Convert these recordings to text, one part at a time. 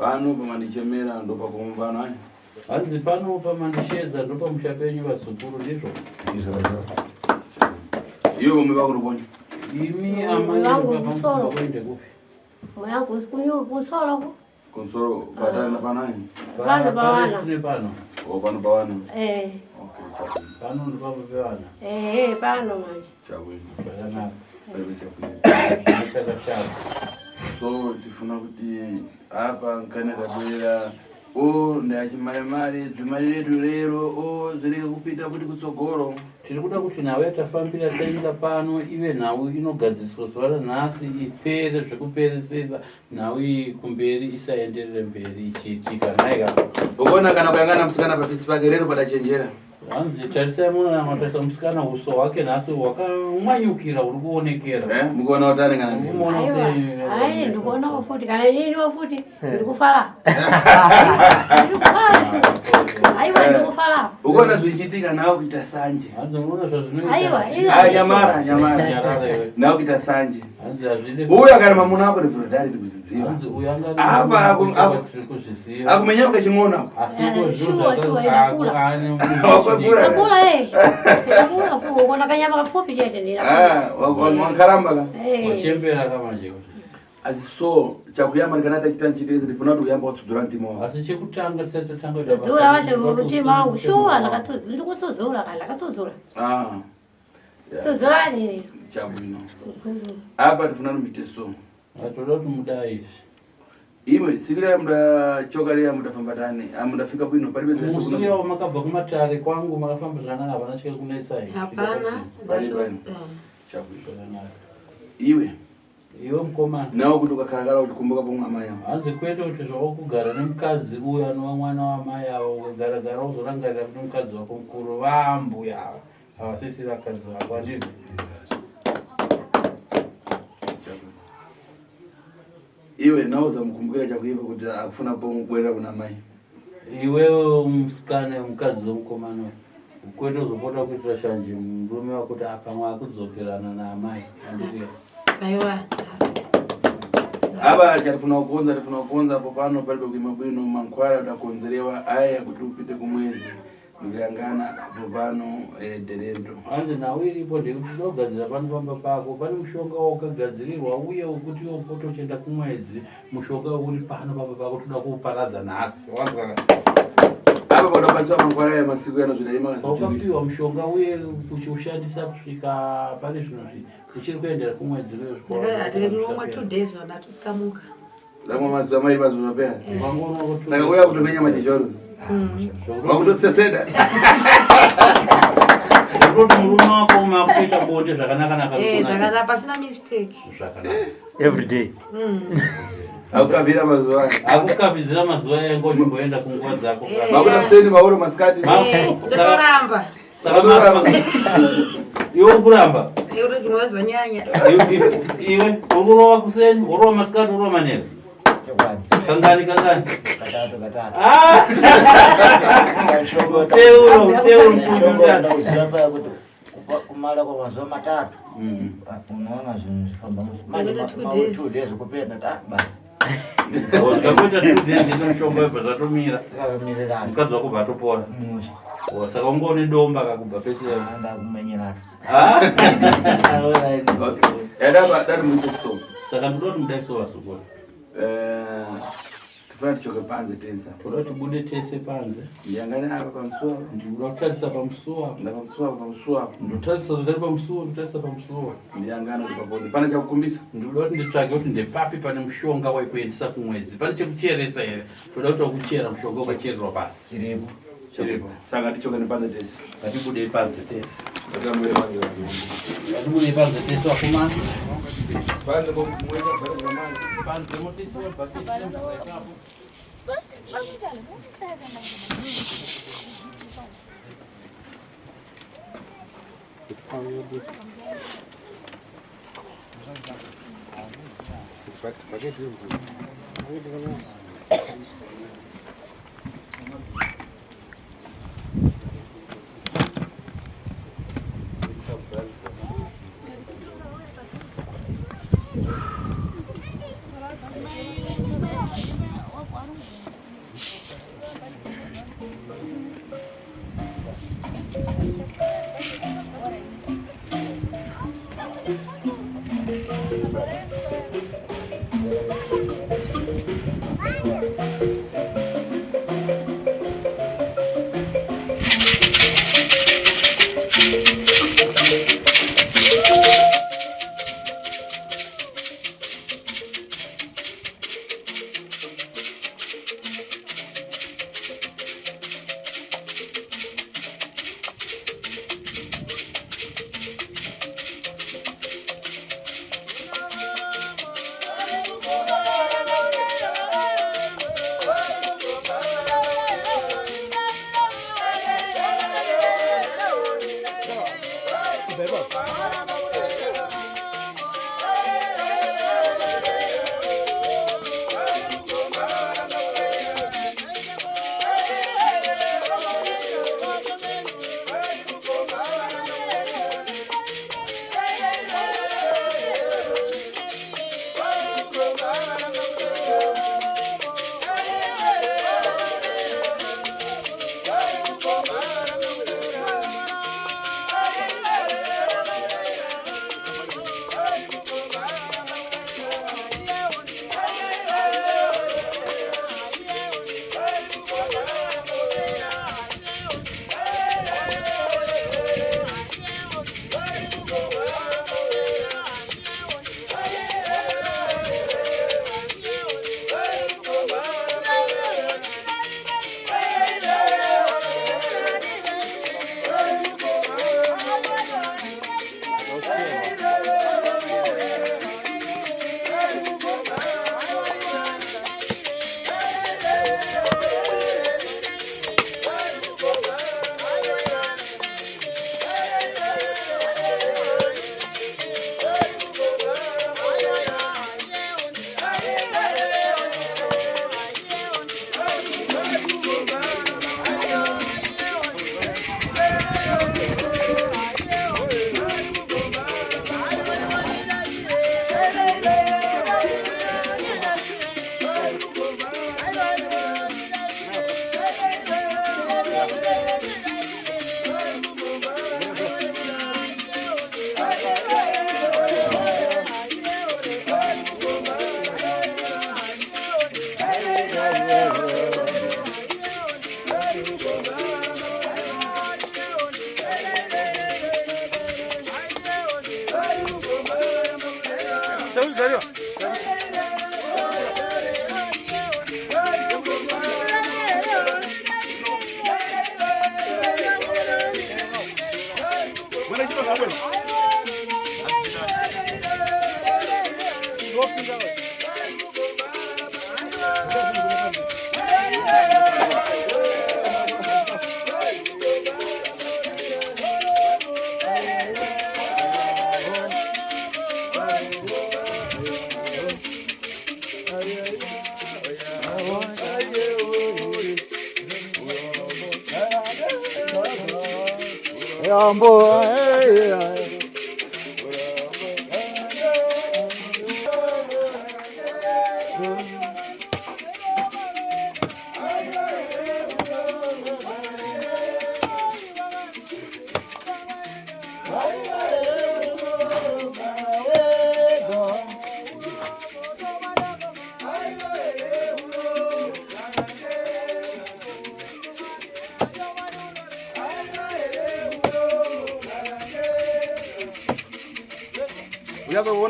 Pano pamandichemera ndo pakumvana aya. Hanzi pano pamandishedza ndo pamushapenyu vasukuru ndizvo. Iwe umeva kurubona. Imi amai papamusoro kuende kupi? Mwanangu kunyu kusoro ko. Konsoro patana panai. Pano pawana. Pano. O pano pawana. Okay, chapu. Pano ndo pawana. Pano manje. Chapu. Bayana. Bebe chapu. Chakashara. So tifuna kuti apa nkanaka bwera ndachimare zvimari redu rero zviri kupita kuti kutsogoro. Tiri kuda kuti nawe tafambira tainga pano ive nhau inogadziriswa zuva ranhasi ipere zvekuperesesa nhau kumberi isaenderere mberi ichiitika naika. Ukaona kana kuyangana musikana papisi pake rero padachenjera. Hanzi tarisai muna matasa musikana uso wake nhasi wakamwanyukira uri kuonekera. Mukuona kuti anenge nani? Ai ndikuona wafuti kana nini wafuti ndikufara. Aiwa ndikufara. Ukaona zvichiitika nawo kuita sanje. Hanzi unoona zvazvinoita. Aiwa nyamara. Nawo kuita sanje. Hanzi hazvide. Uya kana mamuna wako refurodari ndikuzidziwa. Hanzi uyanga. Apa kuzviziva. Akumenya ukachingona. Asiko Shuwa zvakakani. Akula Akula kuona kanyama kafupi chete ndira. Wankaramba ka. Wachembera kamanje. Asiso chakuyamba ndikanata chitanchireze ndifuna kuti uyamba utsudzura ndimo. Asi chekutanga tisatanga Dzura wacho mutima wangu shuwa nakatsudzura ndikutsudzura kana nakatsudzura. Tsudzura nini? Chabwino. Apa tifuna numite so. Atoda kuti mudai. Imwe sikira muda chokaria mudafamba tani amudafika kwino palibe zvese kuno. Musiyo makabva kumatare kwangu makafamba zvanaka hapana chike kunetsa here. Hapana. Chabwino. Iwe mukomana nawo kuti ukakhalakala uchikumbuka pomwe amai ako. Hanzi kwete kuti zvakugara nemukadzi uyu anova mwana wamai avo ukagara uzorangarira kuti mukadzi wako mukuru vambuya ava havasisiri vakadzi vako andizvo. Iwe nawo uzamukumbukira chakuipa kuti akufuna pomubwerera kuna mai. Iwewe musikana mukadzi wemukomana kwete uzopota kuitira shanje murume wako kuti pamwe akudzokerana naamai andizvo. Aiwa. Aba tifuna kukonza popano palibe kuima bwino mankhwala dakonzerewa aya kuti upite kumwezi ndikuyangana popano derendo. Hanzi nawe iripo ndekuti tinogadzira panofamba pako pane mushonga wakagadzirirwa uye wekuti wopoto uchienda kumwedzi mushonga uri pano pamba pako toda kuuparadza nhasi. Apa padakasiwa mankhwala ya masiku yanozvidaima wakapiwa mushonga uye uchiushandisa kusvika pane zvinozvi uchiri kuendera kumwedzi Ndikati 2 days wadatokamuka. Lamwe mazuva mai pazuva pera. Saka uya kutomenya machishoro. Wakutotseseda. Kuti murume wako makuita bonde zvakanaka zvakanaka pasina mistake. Zvakanaka. Every day. Akukavhira mazuva. Akukavidzira mazuva yangu uchimboenda kunguva dzako. Makuda kuseni mauro masikati. Ndotoramba. Saka iwe kuramba. Iwe ndinozonyanya. Iwe urova kuseni, urova masikati, urova manheru. Kangani. Katatu. Teuro. Kumala kwa mazuva matatu. Unaona zvinofamba. Manje 2 days kupenda basi. Ukakuita 2 days ndinomushonga webva zvatomira. Mirerana. Mukadzi wako bva atopora. Saka ungone domba kakubva pese. Ndakumenyerana. Dadi muite so. Saka ndoda kuti mudai so vasukuru. Tifuna tichoke panze tensa. Toda kuti bude tese panze. Ndiyangana apa pamusuwa. Ndikuda kutarisa pamusuwa. Pamusuwa. Ndotarisa ndari pamusuwa, ndotarisa pamusuwa. Ndiyangana kuti papone. Pane chakukumbisa? Ndikuda kuti nditsvage kuti ndepapi pane mushonga waikuendesa kumwedzi. Pane chekucheresa here. Toda kuti wakuchera mushonga ukachererwa pasi. Chiripo. Saka tichoke nepanze tese. Ngatibude panze tese. Ngatibude panze tese wakomana. Panze mweka bhara zamani. Panze motese wabhakisi nemvura ikapo.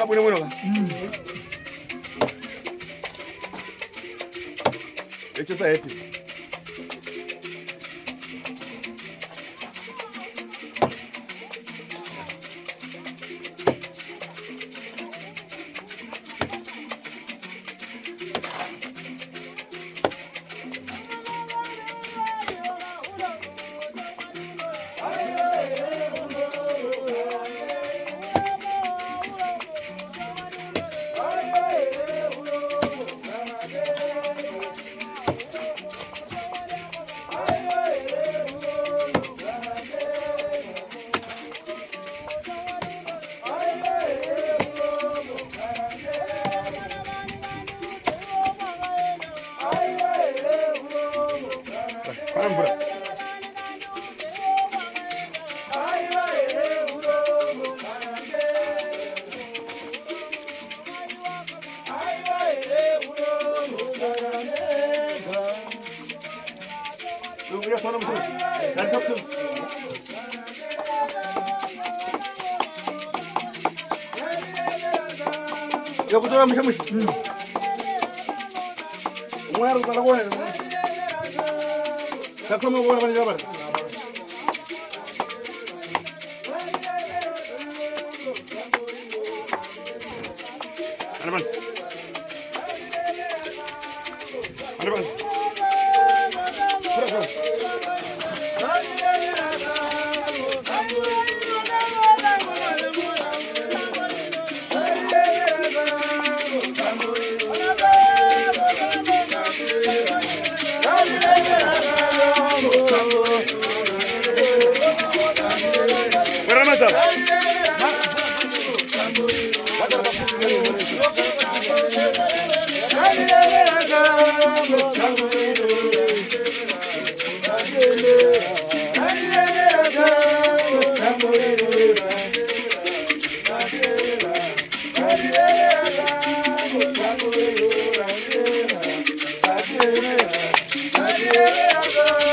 Unaona bwana bwana. Echo eti. Arambura. 우리가 손 한번 난 탑승. 여기 또 한번 샷물. 뭐야 그거 라고 해. 자 그러면 뭐라 많이 잡아. 하나만. 하나만. 그래. Yeah.